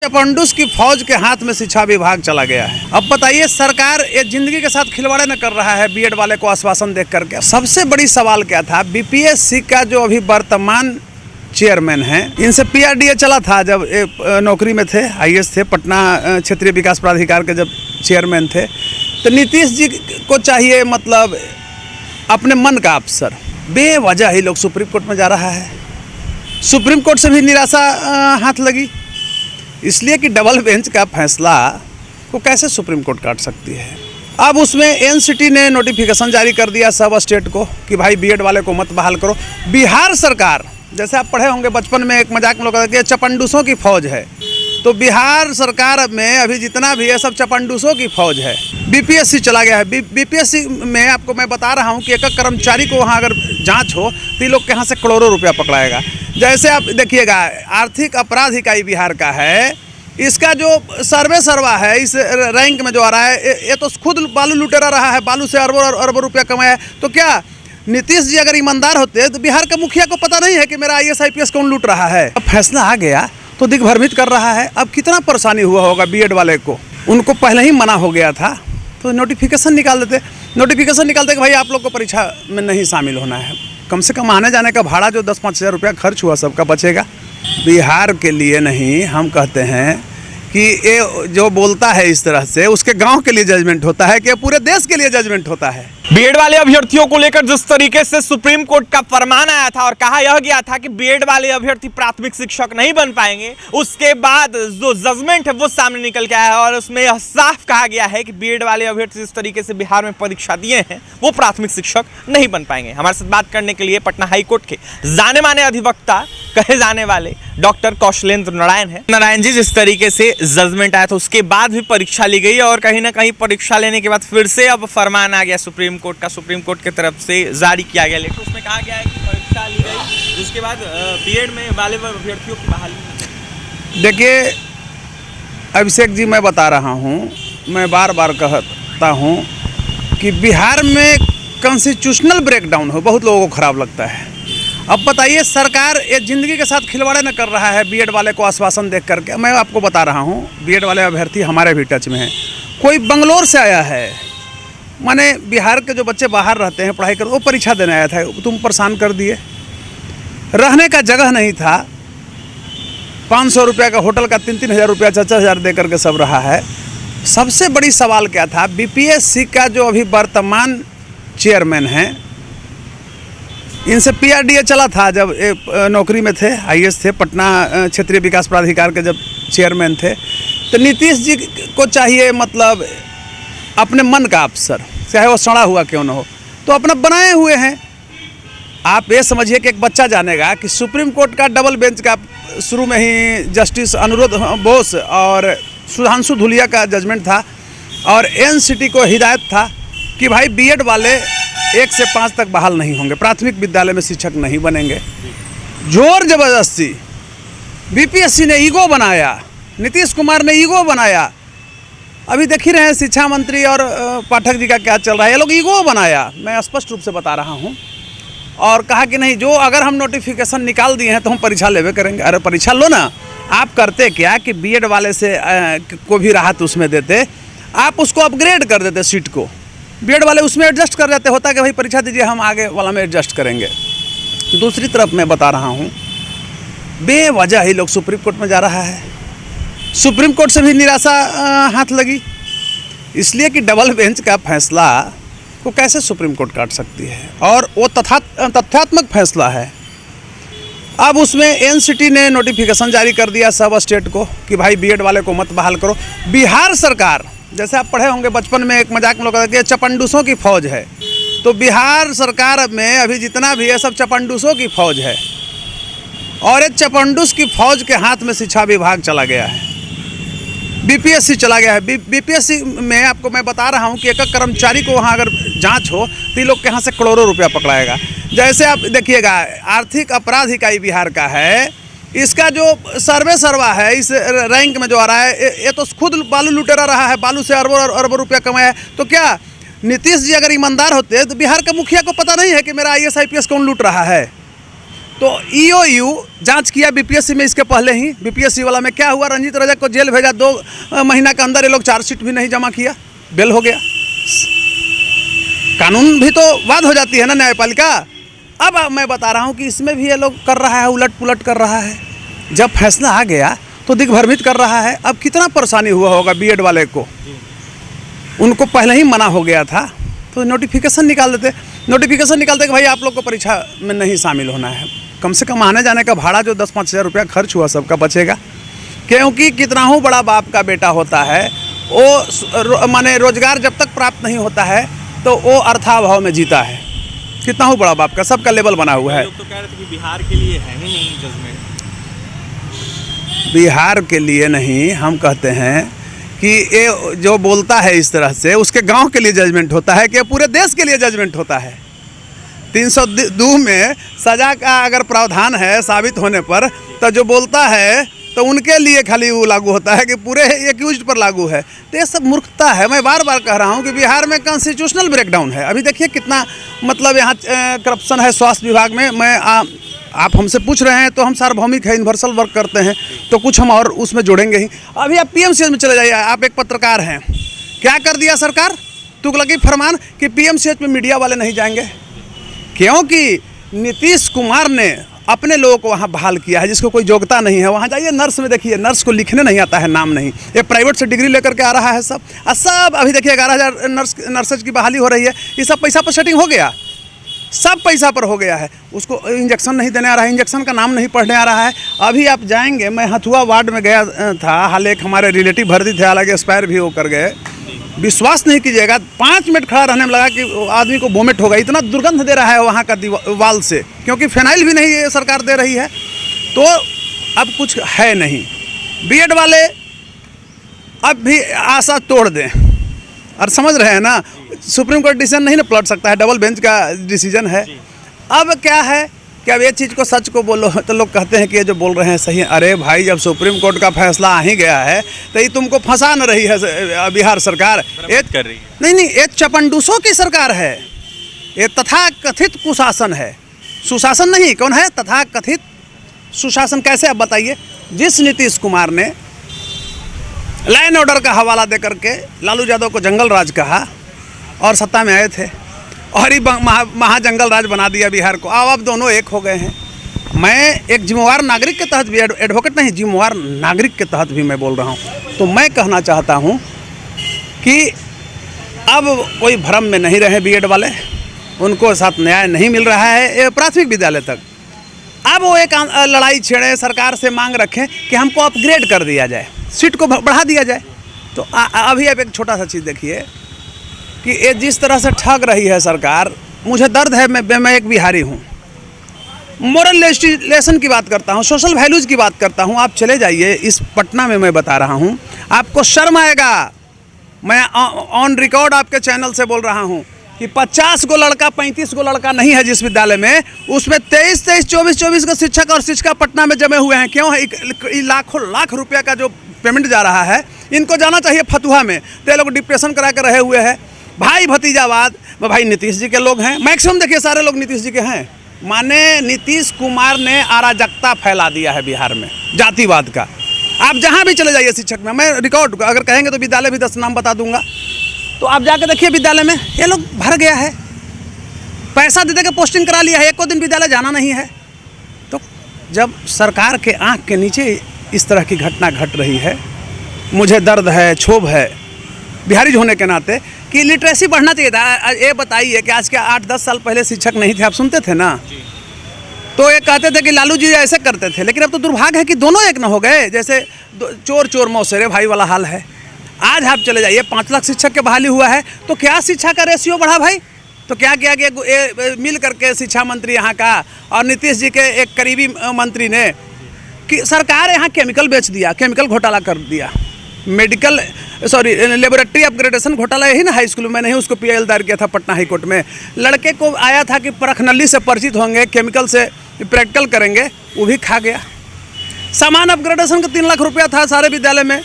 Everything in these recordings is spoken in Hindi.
चपंडुस की फौज के हाथ में शिक्षा विभाग चला गया है। अब बताइए, सरकार ये जिंदगी के साथ खिलवाड़ न कर रहा है बीएड वाले को आश्वासन देख करके। सबसे बड़ी सवाल क्या था, बीपीएससी का जो अभी वर्तमान चेयरमैन है, इनसे पीआरडीए चला था जब नौकरी में थे, आईएएस थे, पटना क्षेत्रीय विकास प्राधिकार के जब चेयरमैन थे, तो नीतीश जी को चाहिए मतलब अपने मन का अफसर। बेवजह ही लोग सुप्रीम कोर्ट में जा रहा है। सुप्रीम कोर्ट से भी निराशा हाथ लगी, इसलिए कि डबल बेंच का फैसला को कैसे सुप्रीम कोर्ट काट सकती है। अब उसमें एनसीटी ने नोटिफिकेशन जारी कर दिया सब स्टेट को कि भाई बीएड वाले को मत बहाल करो। बिहार सरकार, जैसे आप पढ़े होंगे बचपन में, एक मजाक में लोग कहते हैं चपंडुसों की फौज है, तो बिहार सरकार में अभी जितना भी है सब चपंडुसों की फौज है। बीपीएससी चला गया है। बीपीएससी में आपको मैं बता रहा हूँ कि एक कर्मचारी को वहाँ अगर जांच हो तो ये लोग के यहाँ से करोड़ों रुपया पकड़ाएगा। जैसे आप देखिएगा, आर्थिक अपराध इकाई बिहार का है, इसका जो सर्वा है इस रैंक में जो आ रहा है, ये तो खुद बालू लुटेरा रहा है, बालू से अरबों रुपया कमाया है। तो क्या नीतीश जी अगर ईमानदार होते तो बिहार का मुखिया को पता नहीं है कि मेरा आईएएस आईपीएस कौन लूट रहा है। अब फैसला आ गया तो दिग्भ्रमित कर रहा है। अब कितना परेशानी हुआ होगा बीएड वाले को, उनको पहले ही मना हो गया था तो नोटिफिकेशन निकाल देते। नोटिफिकेशन निकालते कि भाई आप लोग को परीक्षा में नहीं शामिल होना है। कम से कम आने जाने का भाड़ा जो 10-5 हज़ार रुपया खर्च हुआ सबका बचेगा। बिहार के लिए नहीं, हम कहते हैं कि ये जो बोलता है इस तरह से, उसके गांव के लिए जजमेंट होता है कि पूरे देश के लिए जजमेंट होता है। बीएड वाले अभ्यर्थियों को लेकर जिस तरीके से सुप्रीम कोर्ट का फरमान आया था और कहा यह गया था कि बीएड वाले अभ्यर्थी प्राथमिक शिक्षक नहीं बन पाएंगे, उसके बाद जो जजमेंट है वो सामने निकल के आया है और उसमें यह साफ कहा गया है कि बीएड वाले अभ्यर्थी जिस तरीके से बिहार में परीक्षा दिए हैं वो प्राथमिक शिक्षक नहीं बन पाएंगे। हमारे साथ बात करने के लिए पटना हाईकोर्ट के जाने माने अधिवक्ता कहे जाने वाले डॉक्टर कौशलेंद्र नारायण है। नारायण जी, जिस तरीके से जजमेंट आया था उसके बाद भी परीक्षा ली गई और कहीं ना कहीं परीक्षा लेने के बाद फिर से अब फरमान आ गया सुप्रीम कोर्ट का, सुप्रीम कोर्ट की तरफ से जारी किया गया लेटर। उसमें कहा गया है कि परीक्षा ली गई, जिसके बाद बीएड में वाले अभ्यर्थियों की बहाली। देखिए अभिषेक जी, मैं बता रहा हूँ, मैं बार बार कहता हूँ कि बिहार में कॉन्स्टिट्यूशनल ब्रेकडाउन हो बहुत लोगों को खराब लगता है। अब बताइए, सरकार ये जिंदगी के साथ खिलवाड़ न कर रहा है बीएड वाले को आश्वासन देख करके। मैं आपको बता रहा हूँ, बीएड वाले अभ्यर्थी हमारे भी टच में हैं। कोई बंगलोर से आया है, माने बिहार के जो बच्चे बाहर रहते हैं पढ़ाई कर, वो परीक्षा देने आया था, तुम परेशान कर दिए। रहने का जगह नहीं था, 500 रुपया का होटल का 3-3 हज़ार रुपया 4-4 हज़ार दे करके सब रहा है। सबसे बड़ी सवाल क्या था, बीपीएससी का जो अभी वर्तमान चेयरमैन है, इनसे पीआरडीए चला था जब नौकरी में थे, आईएएस थे, पटना क्षेत्रीय विकास प्राधिकार के जब चेयरमैन थे, तो नीतीश जी को चाहिए मतलब अपने मन का अफसर, चाहे वो सड़ा हुआ क्यों न हो, तो अपना बनाए हुए हैं। आप ये समझिए कि एक बच्चा जानेगा कि सुप्रीम कोर्ट का डबल बेंच का शुरू में ही जस्टिस अनुरोध बोस और सुधांशु धुलिया का जजमेंट था और एनसीटी को हिदायत था कि भाई बीएड वाले 1 से 5 तक बहाल नहीं होंगे, प्राथमिक विद्यालय में शिक्षक नहीं बनेंगे। जोर जबरदस्ती बीपीएससी ने ईगो बनाया, नीतीश कुमार ने ईगो बनाया। अभी देख ही रहे हैं शिक्षा मंत्री और पाठक जी का क्या चल रहा है, ये लोग ईगो बनाया, मैं स्पष्ट रूप से बता रहा हूँ। और कहा कि नहीं, जो अगर हम नोटिफिकेशन निकाल दिए हैं तो हम परीक्षा लेवे करेंगे। अरे परीक्षा लो ना। आप करते क्या कि बीएड वाले से को भी राहत उसमें देते, आप उसको अपग्रेड कर देते सीट को, बीएड वाले उसमें एडजस्ट कर देते, होता कि भाई परीक्षा दीजिए, हम आगे वाला में एडजस्ट करेंगे। दूसरी तरफ मैं बता रहा हूँ, बेवजह ही लोग सुप्रीम कोर्ट में जा रहा है। सुप्रीम कोर्ट से भी निराशा हाथ लगी, इसलिए कि डबल बेंच का फैसला को कैसे सुप्रीम कोर्ट काट सकती है, और वो तथ्यात्मक फैसला है। अब उसमें एनसीटी ने नोटिफिकेशन जारी कर दिया सब स्टेट को कि भाई बीएड वाले को मत बहाल करो। बिहार सरकार, जैसे आप पढ़े होंगे बचपन में, एक मजाक में लोग कहते हैं चपंडुसों की फौज है, तो बिहार सरकार में अभी जितना भी है सब चपंडुसों की फौज है। और एक चपंडुस की फौज के हाथ में शिक्षा विभाग चला गया है। बीपीएससी चला गया है। बीपीएससी में आपको मैं बता रहा हूँ कि एक कर्मचारी को वहाँ अगर जांच हो तो ये लोग के यहाँ से करोड़ों रुपया पकड़ाएगा। जैसे आप देखिएगा, आर्थिक अपराध इकाई बिहार का है, इसका जो सर्वा है इस रैंक में जो आ रहा है, ये तो खुद बालू लुटेरा रहा है, बालू से अरबों रुपया कमाया है। तो क्या नीतीश जी अगर ईमानदार होते तो बिहार का मुखिया को पता नहीं है कि मेरा आईएएस आईपीएस कौन लूट रहा है। तो EOU जांच किया बीपीएससी में, इसके पहले ही बीपीएससी वाला में क्या हुआ, रंजीत रजक को जेल भेजा, 2 महीना के अंदर ये लोग चार्जशीट भी नहीं जमा किया, बेल हो गया। कानून भी तो वाद हो जाती है ना न्यायपालिका। अब मैं बता रहा हूँ कि इसमें भी ये लोग कर रहा है, उलट पुलट कर रहा है। जब फैसला आ गया तो दिग्भ्रमित कर रहा है। अब कितना परेशानी हुआ होगा बीएड वाले को, उनको पहले ही मना हो गया था तो नोटिफिकेशन निकाल देते, नोटिफिकेशन निकालते कि भाई आप लोग को परीक्षा में नहीं शामिल होना है। कम से कम आने जाने का भाड़ा जो 10-5 हज़ार रुपया खर्च हुआ सबका बचेगा। क्योंकि कितना हो बड़ा बाप का बेटा होता है वो माने रोजगार जब तक प्राप्त नहीं होता है तो वो अर्थाभाव में जीता है। कितना हो बड़ा बाप का, सबका लेवल बना हुआ है। लोग तो कह रहे थे कि बिहार के लिए है ही नहीं जजमेंट। बिहार के लिए नहीं, हम कहते हैं कि ये जो बोलता है इस तरह से उसके गांव के लिए जजमेंट होता है कि पूरे देश के लिए जजमेंट होता है। 302 में सज़ा का अगर प्रावधान है साबित होने पर, तो जो बोलता है तो उनके लिए खाली वो लागू होता है कि पूरे एक्यूज्ड पर लागू है। तो ये सब मूर्खता है। मैं बार बार कह रहा हूँ कि बिहार में कॉन्स्टिट्यूशनल ब्रेकडाउन है। अभी देखिए कितना मतलब यहाँ करप्शन है स्वास्थ्य विभाग में। मैं आप हमसे पूछ रहे हैं तो हम सार्वभौमिक है, यूनिवर्सल वर्क करते हैं, तो कुछ हम और उसमें जोड़ेंगे ही। अभी आप PMCH में चले जाइए, आप एक पत्रकार हैं, क्या कर दिया सरकार, तुगलकी फरमान कि PMCH में मीडिया वाले नहीं जाएंगे, क्योंकि नीतीश कुमार ने अपने लोगों को वहाँ बहाल किया है जिसको कोई योग्यता नहीं है। वहाँ जाइए, नर्स में देखिए, नर्स को लिखने नहीं आता है, नाम नहीं, ये प्राइवेट से डिग्री लेकर के आ रहा है सब। और सब अभी देखिए 11,000 नर्सेज की बहाली हो रही है। ये सब पैसा पर सेटिंग हो गया, सब पैसा पर हो गया है। उसको इंजेक्शन नहीं देने आ रहा है, इंजेक्शन का नाम नहीं पढ़ने आ रहा है। अभी आप जाएंगे, मैं हथुआ वार्ड में गया था, हाल एक हमारे रिलेटिव भर्ती थे, हालांकि एक्सपायर भी होकर गए। विश्वास नहीं कीजिएगा, 5 मिनट खड़ा रहने में लगा कि आदमी को वोमिट होगा, इतना दुर्गंध दे रहा है वहाँ का वाल से, क्योंकि फिनाइल भी नहीं सरकार दे रही है। तो अब कुछ है नहीं। बीएड वाले अब भी आशा तोड़ दें, और समझ रहे हैं ना, सुप्रीम कोर्ट डिसीजन नहीं ना पलट सकता है, डबल बेंच का डिसीजन है। अब क्या है कि अब ये चीज़ को सच को बोलो तो लोग कहते हैं कि ये जो बोल रहे हैं सही है। अरे भाई, जब सुप्रीम कोर्ट का फैसला आ ही गया है तो ये तुमको फंसा न रही है बिहार सरकार, ये कर रही है। नहीं, ये चपंडूसों की सरकार है। ये तथा कथित कुशासन है, सुशासन नहीं। कौन है तथा कथित सुशासन? कैसे आप बताइए? जिस नीतीश कुमार ने लॉ एंड ऑर्डर का हवाला दे करके लालू यादव को जंगल राज कहा और सत्ता में आए थे, और ही महाजंगल राज बना दिया बिहार को। अब दोनों एक हो गए हैं। मैं एक जिम्मेवार नागरिक के तहत भी, एडवोकेट नहीं, जिम्मेवार नागरिक के तहत भी मैं बोल रहा हूँ। तो मैं कहना चाहता हूँ कि अब कोई भ्रम में नहीं रहे बीएड वाले, उनको साथ न्याय नहीं मिल रहा है प्राथमिक विद्यालय तक। अब वो एक लड़ाई छेड़े, सरकार से मांग रखें कि हमको अपग्रेड कर दिया जाए, सीट को बढ़ा दिया जाए। तो अभी आप एक छोटा सा चीज़ देखिए कि ये जिस तरह से ठग रही है सरकार, मुझे दर्द है। मैं एक बिहारी हूँ, मोरल लेजिस्लेशन की बात करता हूँ, सोशल वैल्यूज़ की बात करता हूँ। आप चले जाइए इस पटना में, मैं बता रहा हूँ, आपको शर्म आएगा। मैं ऑन रिकॉर्ड आपके चैनल से बोल रहा हूँ कि 50 गो लड़का 35 गो लड़का नहीं है जिस विद्यालय में, उसमें 23 24 गो शिक्षक और शिक्षिका पटना में जमे हुए हैं। क्यों है? लाखों लाख रुपया का जो पेमेंट जा रहा है, इनको जाना चाहिए फतुहा में। तो ये लोग डिप्रेशन करा कर रहे हुए हैं। भाई भतीजावाद में भाई नीतीश जी के लोग हैं, मैक्सिमम देखिए सारे लोग नीतीश जी के हैं। माने नीतीश कुमार ने अराजकता फैला दिया है बिहार में, जातिवाद का। आप जहाँ भी चले जाइए शिक्षक में, मैं रिकॉर्ड अगर कहेंगे तो विद्यालय भी 10 नाम बता दूंगा। तो आप जाकर देखिए विद्यालय में ये लोग भर गया है, पैसा दे के पोस्टिंग करा लिया है, एक को दिन विद्यालय जाना नहीं है। तो जब सरकार के आंख के नीचे इस तरह की घटना घट रही है, मुझे दर्द है, क्षोभ है बिहारी होने के नाते कि लिटरेसी बढ़ना चाहिए था। ये बताइए कि आज के 8-10 साल पहले शिक्षक नहीं थे, आप सुनते थे ना, तो ये कहते थे कि लालू जी ऐसे करते थे। लेकिन अब तो दुर्भाग्य है कि दोनों एक न हो गए, जैसे चोर चोर मौसेरे भाई वाला हाल है। आज आप चले जाइए, 5 लाख शिक्षक के बहाली हुआ है, तो क्या शिक्षा का रेशियो बढ़ा भाई? तो क्या किया कि मिल करके शिक्षा मंत्री यहाँ का और नीतीश जी के एक करीबी मंत्री ने कि सरकार यहाँ केमिकल बेच दिया, केमिकल घोटाला कर दिया, लेबोरेटरी अपग्रेडेशन घोटाला यही ना हाई स्कूल में, नहीं उसको PIL दायर किया था पटना हाई कोर्ट में। लड़के को आया था कि परखनली से परिचित होंगे, केमिकल से प्रैक्टिकल करेंगे, वो भी खा गया। सामान अपग्रेडेशन का 3 लाख रुपया था सारे विद्यालय में,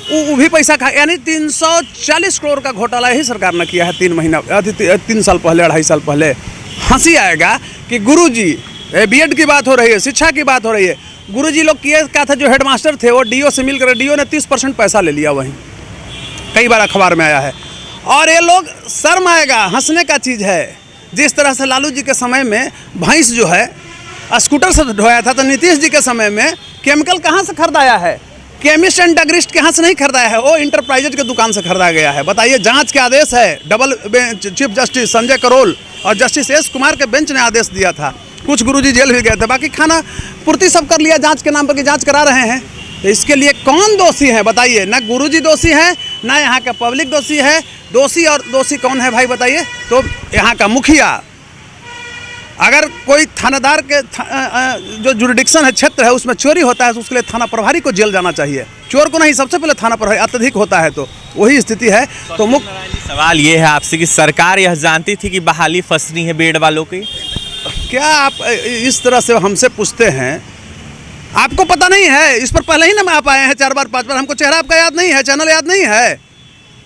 वो भी पैसा खा, यानी 340 करोड़ का घोटाला यही सरकार ने किया है 3 साल पहले, 2.5 साल पहले। हंसी आएगा कि गुरुजी बीएड की बात हो रही है, शिक्षा की बात हो रही है। गुरुजी लोग किए क्या था, जो हेडमास्टर थे वो डीओ से मिलकर डीओ ने 30% पैसा ले लिया, वहीं कई बार अखबार में आया है। और ये लोग, शर्म आएगा, हंसने का चीज़ है। जिस तरह से लालू जी के समय में भैंस जो है स्कूटर से ढोया था, तो नीतीश जी के समय में केमिकल कहाँ से खरीदाया है? केमिस्ट एंड ड्रगिस्ट के यहाँ से नहीं खरीदाया है, वो इंटरप्राइजेज के दुकान से खरीदा गया है। बताइए, जांच के आदेश है double bench chief justice Sanjay Karol और जस्टिस एस कुमार के बेंच ने आदेश दिया था। कुछ गुरुजी जेल भी गए थे, बाकी खाना पूर्ति सब कर लिया जांच के नाम पर कि जांच करा रहे हैं। तो इसके लिए कौन दोषी है बताइए? ना गुरुजी दोषी है, ना यहाँ का पब्लिक दोषी है। दोषी और दोषी कौन है भाई बताइए? तो यहाँ का मुखिया। अगर कोई थानेदार के जो जुरिडिक्शन है, क्षेत्र है, उसमें चोरी होता है तो उसके लिए थाना प्रभारी को जेल जाना चाहिए, चोर को नहीं। सबसे पहले थाना प्रभारी अत्यधिक होता है, तो वही स्थिति है। तो सवाल ये है आपसे कि सरकार यह जानती थी कि बहाली फंसनी है बेड वालों की? क्या आप इस तरह से हमसे पूछते हैं? आपको पता नहीं है? इस पर पहले ही ना आप आए हैं 4 बार 5 बार। हमको चेहरा आपका याद नहीं है, चैनल याद नहीं है,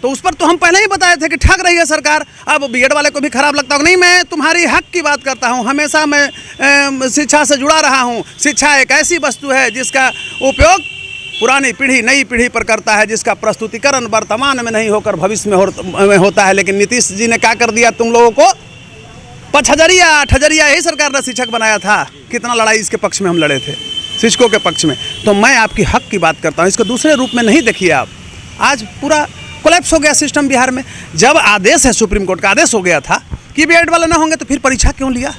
तो उस पर तो हम पहले ही बताए थे कि ठग रही है सरकार। अब बीएड वाले को भी खराब लगता हो नहीं, मैं तुम्हारी हक की बात करता हूँ। हमेशा मैं शिक्षा से जुड़ा रहा हूँ। शिक्षा एक ऐसी वस्तु है जिसका उपयोग पुरानी पीढ़ी नई पीढ़ी पर करता है, जिसका प्रस्तुतिकरण वर्तमान में नहीं होकर भविष्य में होता है। लेकिन नीतीश जी ने क्या कर दिया तुम लोगों को? 5,000 यही सरकार ने शिक्षक बनाया था। कितना लड़ाई इसके पक्ष में हम लड़े थे, शिक्षकों के पक्ष में। तो मैं आपकी हक की बात करता हूँ, इसको दूसरे रूप में नहीं देखिए आप। आज पूरा कोलैप्स हो गया सिस्टम बिहार में। जब आदेश है, सुप्रीम कोर्ट का आदेश हो गया था कि बीएड वाले ना होंगे, तो फिर परीक्षा क्यों लिया?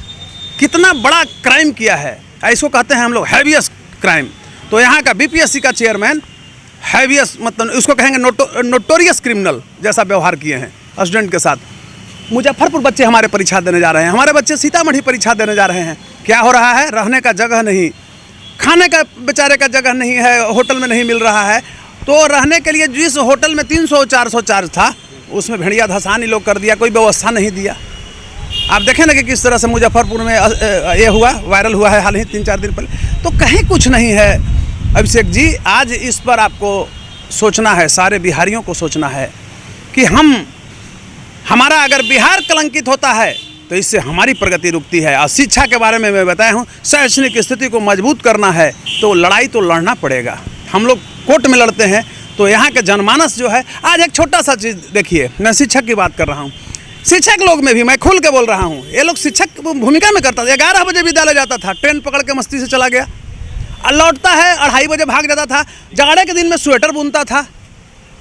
कितना बड़ा क्राइम किया है, इसको कहते हैं हम लोग हैवियस क्राइम। तो यहाँ का बीपीएससी का चेयरमैन हैवियस, मतलब उसको कहेंगे नोटोरियस क्रिमिनल जैसा व्यवहार किए हैं स्टूडेंट के साथ। मुजफ्फरपुर बच्चे हमारे परीक्षा देने जा रहे हैं, हमारे बच्चे सीतामढ़ी परीक्षा देने जा रहे हैं। क्या हो रहा है? रहने का जगह नहीं, खाने का बेचारे का जगह नहीं है, होटल में नहीं मिल रहा है। तो रहने के लिए जिस होटल में 300-400 चार्ज था, उसमें भेड़िया धसानी लोग कर दिया, कोई व्यवस्था नहीं दिया। आप देखें ना कि किस तरह से मुजफ्फरपुर में ये हुआ, वायरल हुआ है हाल ही 3-4 दिन पहले। तो कहीं कुछ नहीं है अभिषेक जी। आज इस पर आपको सोचना है, सारे बिहारियों को सोचना है कि हमारा अगर बिहार कलंकित होता है तो इससे हमारी प्रगति रुकती है। और शिक्षा के बारे में मैं बताया हूँ, शैक्षणिक स्थिति को मजबूत करना है तो लड़ाई तो लड़ना पड़ेगा। हम लोग कोर्ट में लड़ते हैं, तो यहाँ के जनमानस जो है, आज एक छोटा सा चीज़ देखिए, मैं शिक्षक की बात कर रहा हूँ। शिक्षक लोग में भी मैं खुल के बोल रहा हूँ, ये लोग शिक्षक भूमिका में करता था। 11 बजे विद्यालय जाता था, ट्रेन पकड़ के मस्ती से चला गया, और लौटता है 2:30 बजे भाग जाता था। जाड़े के दिन में स्वेटर बुनता था,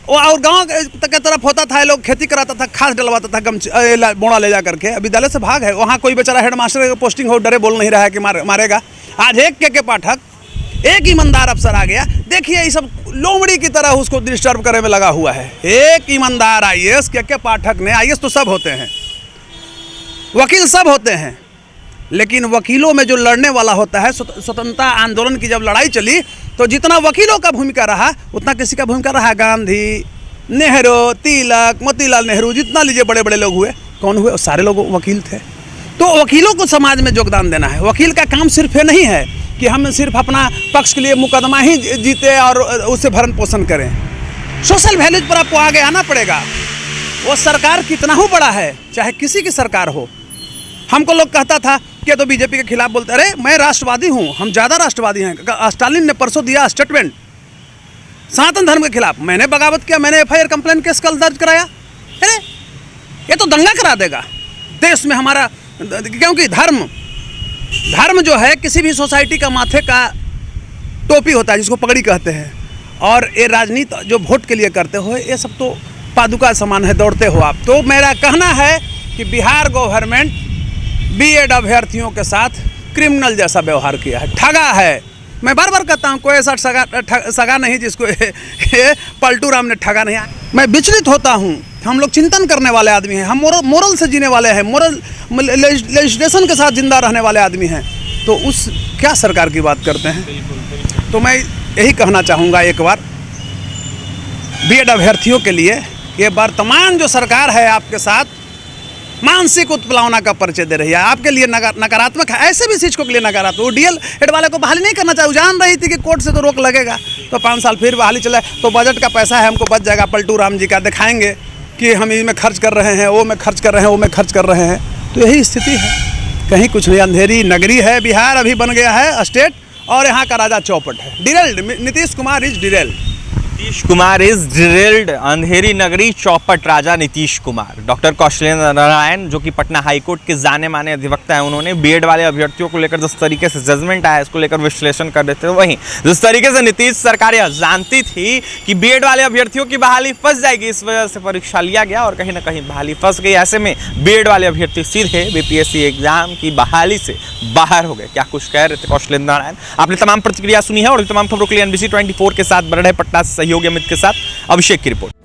और गांव के तरफ होता था, लोग खेती कराता था, खाद डलवाता था, बोड़ा ले जा करके। विद्यालय से भाग है, वहाँ कोई बेचारा हेडमास्टर का पोस्टिंग हो, डरे बोल नहीं रहा है कि मारेगा। आज एक के पाठक, एक ईमानदार अफसर आ गया। देखिए ये सब लोमड़ी की तरह उसको डिस्टर्ब करने में लगा हुआ है। एक ईमानदार आईएएस के पाठक ने, आईएएस तो सब होते हैं, वकील सब होते हैं, लेकिन वकीलों में जो लड़ने वाला होता है, स्वतंत्रता आंदोलन की जब लड़ाई चली तो जितना वकीलों का भूमिका रहा उतना किसी का भूमिका रहा? गांधी, नेहरू, तिलक, मोतीलाल नेहरू, जितना लीजिए बड़े बड़े लोग हुए, कौन हुए? सारे लोग वकील थे। तो वकीलों को समाज में योगदान देना है। वकील का काम सिर्फ ये नहीं है कि हम सिर्फ अपना पक्ष के लिए मुकदमा ही जीते और उससे भरण पोषण करें। सोशल वैल्यूज पर आपको आगे आना पड़ेगा। वो सरकार कितना हो बड़ा है, चाहे किसी की सरकार हो। हमको लोग कहता था कि तो बीजेपी के खिलाफ बोलते, अरे मैं राष्ट्रवादी हूँ, हम ज़्यादा राष्ट्रवादी हैं। स्टालिन ने परसों दिया स्टेटमेंट सनातन धर्म के खिलाफ, मैंने बगावत किया, मैंने FIR कंप्लेंट केस कल दर्ज कराया। अरे ये तो दंगा करा देगा देश में हमारा, क्योंकि धर्म जो है किसी भी सोसाइटी का माथे का टोपी होता है, जिसको पगड़ी कहते हैं। और ये राजनीति जो वोट के लिए करते हो, ये सब तो पादुका समान है, दौड़ते हो आप। तो मेरा कहना है कि बिहार गवर्नमेंट बीएड अभ्यर्थियों के साथ क्रिमिनल जैसा व्यवहार किया है, ठगा है। मैं बार बार कहता हूँ, कोई ऐसा सगा नहीं जिसको पलटू राम ने ठगा नहीं। मैं विचलित होता हूँ। हम लोग चिंतन करने वाले आदमी हैं, हम मोरल से जीने वाले हैं, मोरल लेजिस्लेशन के साथ जिंदा रहने वाले आदमी हैं। तो उस क्या सरकार की बात करते हैं? तो मैं यही कहना चाहूँगा एक बार बीएड अभ्यर्थियों के लिए, ये वर्तमान जो सरकार है आपके साथ मानसिक उत्प्लावना का परिचय दे रही है, आपके लिए नकारात्मक है। ऐसे भी शिक्षकों के लिए नकारात्मक। वो डीएल एड वाले को बहाली नहीं करना चाहिए, जान रही थी कि कोर्ट से तो रोक लगेगा, तो 5 साल फिर बहाली चला, तो बजट का पैसा है हमको बच जाएगा। पलटू राम जी का दिखाएंगे कि हम इसमें खर्च कर रहे हैं, वो में खर्च कर रहे हैं, वो में खर्च कर रहे हैं। तो यही स्थिति है। कहीं कुछ नहीं, अंधेरी नगरी है बिहार, अभी बन गया है स्टेट, और यहाँ का राजा चौपट है, derailed. Nitish Kumar is derailed. Nitish Kumar is derailed, अंधेरी नगरी चौपट राजा नीतीश कुमार। डॉक्टर कौशलेंद्र नारायण जो कि पटना हाईकोर्ट के जाने माने अधिवक्ता हैं, उन्होंने बीएड वाले अभ्यर्थियों को लेकर जिस तरीके से जजमेंट आया इसको लेकर विश्लेषण कर देते हैं। वहीं जिस तरीके से नीतीश सरकार यह जानती थी कि बीएड वाले अभ्यर्थियों की बहाली फंस जाएगी, इस वजह से परीक्षा लिया गया और कहीं ना कहीं बहाली फंस गई। ऐसे में बीएड वाले अभ्यर्थी सीधे बीपीएससी एग्जाम की बहाली से बाहर हो गए। क्या कुछ कह रहे थे कौशलेंद्र नारायण, आपने तमाम प्रतिक्रिया सुनी है और तमाम खबरों के लिए NBC 24 के साथ बन रहे पटना सहयोगी अमित के साथ अभिषेक की रिपोर्ट।